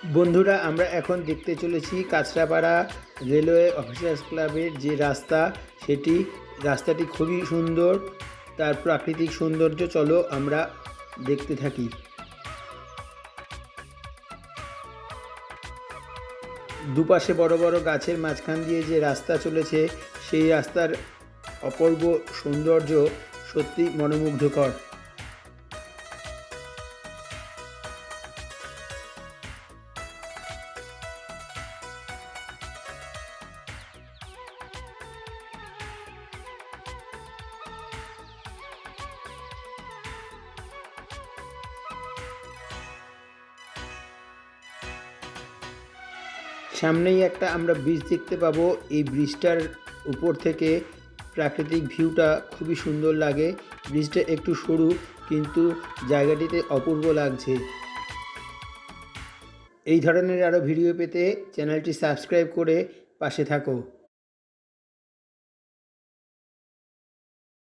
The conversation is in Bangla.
বন্ধুরা, আমরা এখন দেখতে চলেছি কাঁচরাপাড়া রেলওয়ে অফিসার্স ক্লাবের যে রাস্তা, রাস্তাটি খুবই সুন্দর। তার প্রাকৃতিক সৌন্দর্য চলো আমরা দেখতে থাকি। দুপাশে বড় বড় গাছের মাঝখান দিয়ে যে রাস্তা চলেছে, সেই রাস্তার অপূর্ব সৌন্দর্য সত্যি মনোমুগ্ধকর। সামনেই একটা আমরা ব্রিজ দেখতে পাবো। এই ব্রিজটার উপর থেকে প্রাকৃতিক ভিউটা খুবই সুন্দর লাগে। ব্রিজটা একটু সরু, কিন্তু জায়গাটিতে অপূর্ব লাগছে। এই ধরনের আরও ভিডিও পেতে চ্যানেলটি সাবস্ক্রাইব করে পাশে থাকো।